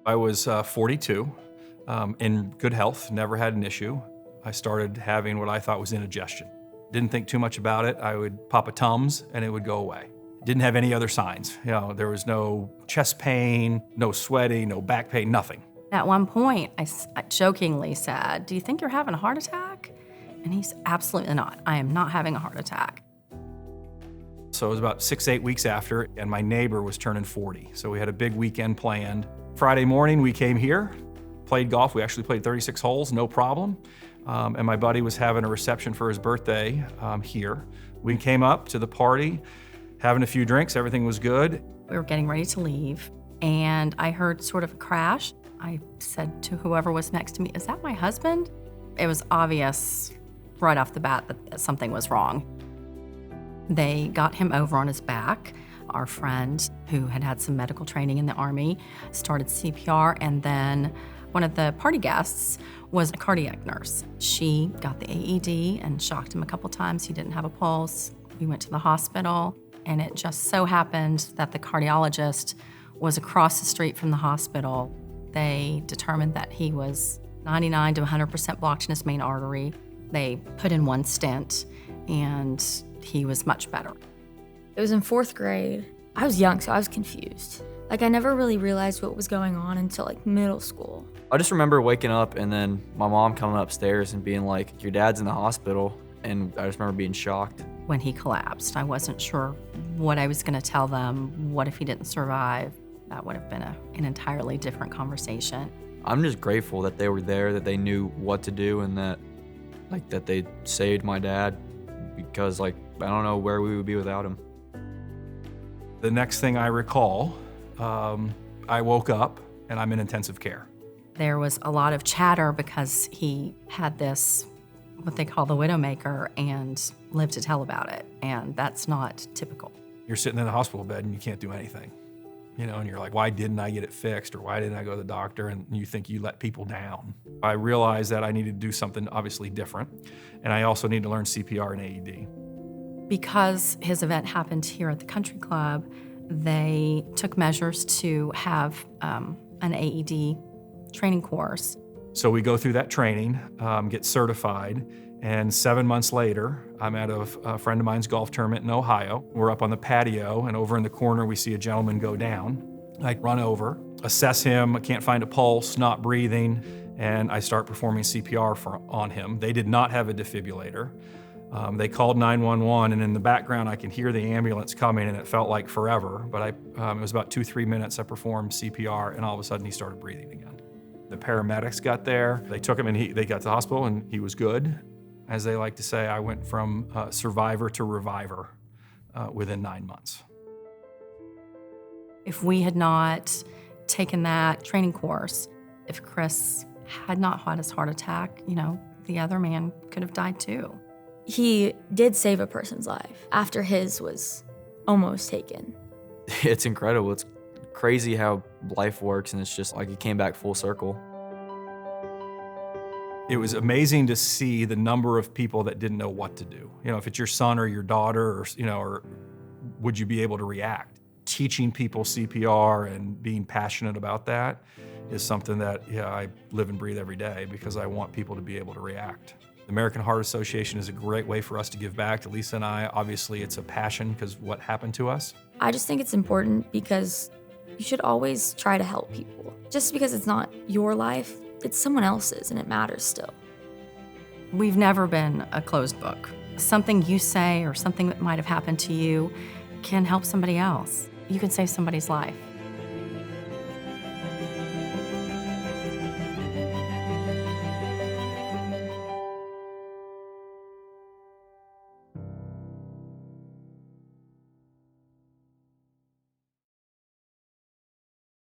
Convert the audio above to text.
I was 42, in good health, never had an issue. I started having what I thought was indigestion. Didn't think too much about it. I would pop a Tums and it would go away. Didn't have any other signs. There was no chest pain, no sweating, no back pain, nothing. At one point, I jokingly said, "Do you think you're having a heart attack?" And he's absolutely not. I am not having a heart attack. So it was about 6, 8 weeks after, and my neighbor was turning 40. So we had a big weekend planned. Friday morning, we came here, played golf. We actually played 36 holes, no problem. And my buddy was having a reception for his birthday here. We came up to the party, having a few drinks, everything was good. We were getting ready to leave, and I heard sort of a crash. I said to whoever was next to me, "Is that my husband?" It was obvious right off the bat that something was wrong. They got him over on his back. Our friend, who had had some medical training in the Army, started CPR, and then one of the party guests was a cardiac nurse. She got the AED and shocked him a couple times. He didn't have a pulse. We went to the hospital, and it just so happened that the cardiologist was across the street from the hospital. They determined that he was 99 to 100% blocked in his main artery. They put in one stent, and he was much better. It was in 4th grade. I was young, so I was confused. I never really realized what was going on until middle school. I just remember waking up and then my mom coming upstairs and being like, "Your dad's in the hospital." And I just remember being shocked. When he collapsed, I wasn't sure what I was going to tell them. What if he didn't survive? That would have been an entirely different conversation. I'm just grateful that they were there, that they knew what to do, and that they saved my dad, because I don't know where we would be without him. The next thing I recall, I woke up and I'm in intensive care. There was a lot of chatter because he had this, what they call the widowmaker, and lived to tell about it, and that's not typical. You're sitting in the hospital bed and you can't do anything, and you're like, why didn't I get it fixed, or why didn't I go to the doctor? And you think you let people down. I realized that I needed to do something obviously different, and I also need to learn CPR and AED. Because his event happened here at the country club, they took measures to have an AED training course. So we go through that training, get certified, and 7 months later, I'm at a friend of mine's golf tournament in Ohio. We're up on the patio, and over in the corner, we see a gentleman go down. I run over, assess him, I can't find a pulse, not breathing, and I start performing CPR on him. They did not have a defibrillator. They called 911, and in the background, I can hear the ambulance coming, and it felt like forever. But it was about 2-3 minutes I performed CPR, and all of a sudden, he started breathing again. The paramedics got there. They took him, and they got to the hospital, and he was good. As they like to say, I went from survivor to reviver within 9 months. If we had not taken that training course, if Chris had not had his heart attack, the other man could have died too. He did save a person's life after his was almost taken. It's incredible. It's crazy how life works, and it's just it came back full circle. It was amazing to see the number of people that didn't know what to do. If it's your son or your daughter, or would you be able to react? Teaching people CPR and being passionate about that is something that I live and breathe every day, because I want people to be able to react. The American Heart Association is a great way for us to give back to Lisa and I. Obviously, it's a passion because what happened to us. I just think it's important because you should always try to help people. Just because it's not your life, it's someone else's, and it matters still. We've never been a closed book. Something you say or something that might have happened to you can help somebody else. You can save somebody's life.